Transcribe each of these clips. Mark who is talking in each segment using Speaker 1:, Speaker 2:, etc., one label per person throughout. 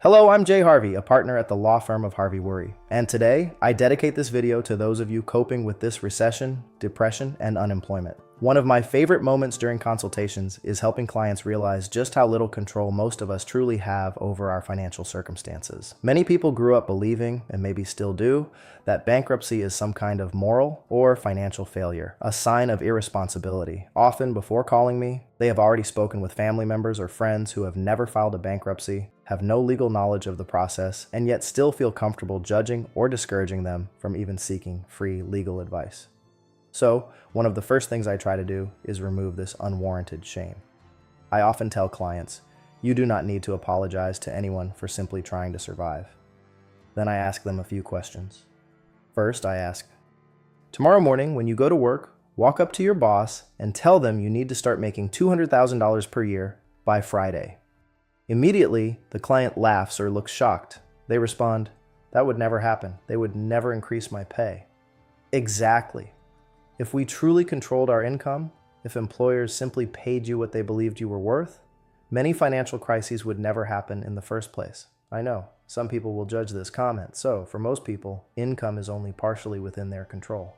Speaker 1: Hello, I'm Jay Harvey, a partner at the law firm of Harvey Worry, and today I dedicate this video to those of you coping with this recession, depression, and unemployment. One of my favorite moments during consultations is helping clients realize just how little control most of us truly have over our financial circumstances. Many people grew up believing, and maybe still do, that bankruptcy is some kind of moral or financial failure, a sign of irresponsibility. Often, before calling me, they have already spoken with family members or friends who have never filed a bankruptcy, have no legal knowledge of the process, and yet still feel comfortable judging or discouraging them from even seeking free legal advice. So, one of the first things I try to do is remove this unwarranted shame. I often tell clients, you do not need to apologize to anyone for simply trying to survive. Then I ask them a few questions. First, I ask, tomorrow morning when you go to work, walk up to your boss and tell them you need to start making $200,000 per year by Friday. Immediately, the client laughs or looks shocked. They respond, that would never happen. They would never increase my pay. Exactly. If we truly controlled our income, if employers simply paid you what they believed you were worth, many financial crises would never happen in the first place. I know, some people will judge this comment, so for most people, income is only partially within their control.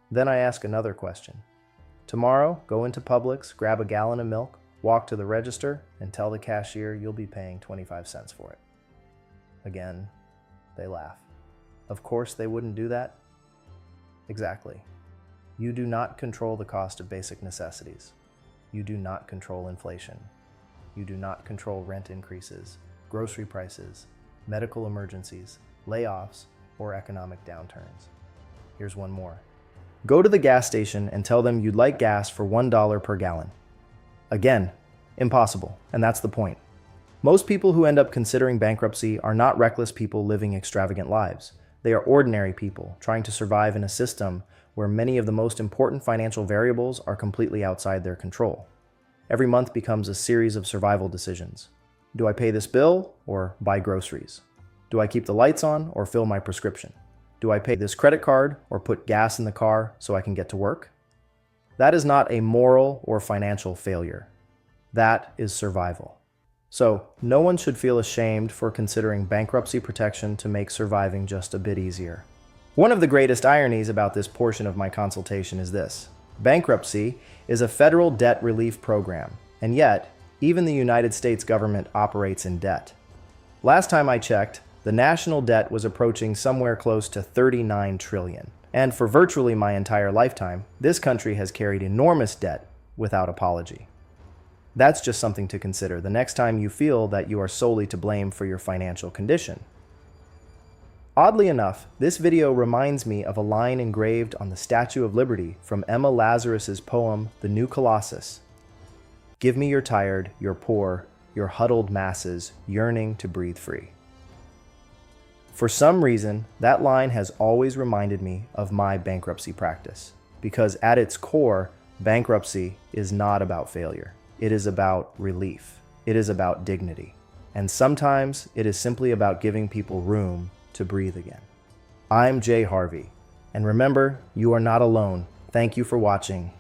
Speaker 1: Then I ask another question. Tomorrow, go into Publix, grab a gallon of milk, walk to the register, and tell the cashier you'll be paying 25 cents for it. Again, they laugh. Of course they wouldn't do that. Exactly. You do not control the cost of basic necessities. You do not control inflation. You do not control rent increases, grocery prices, medical emergencies, layoffs, or economic downturns. Here's one more. Go to the gas station and tell them you'd like gas for $1 per gallon. Again, impossible, and that's the point. Most people who end up considering bankruptcy are not reckless people living extravagant lives. They are ordinary people trying to survive in a system where many of the most important financial variables are completely outside their control. Every month becomes a series of survival decisions. Do I pay this bill or buy groceries? Do I keep the lights on or fill my prescription? Do I pay this credit card or put gas in the car so I can get to work? That is not a moral or financial failure. That is survival. So, no one should feel ashamed for considering bankruptcy protection to make surviving just a bit easier. One of the greatest ironies about this portion of my consultation is this. Bankruptcy is a federal debt relief program, and yet, even the United States government operates in debt. Last time I checked, the national debt was approaching somewhere close to $39 trillion. And for virtually my entire lifetime, this country has carried enormous debt without apology. That's just something to consider the next time you feel that you are solely to blame for your financial condition. Oddly enough, this video reminds me of a line engraved on the Statue of Liberty from Emma Lazarus's poem, The New Colossus. Give me your tired, your poor, your huddled masses yearning to breathe free. For some reason, that line has always reminded me of my bankruptcy practice, because at its core, bankruptcy is not about failure. It is about relief. It is about dignity. And sometimes it is simply about giving people room to breathe again. I'm Jay Harvey, and remember, you are not alone. Thank you for watching.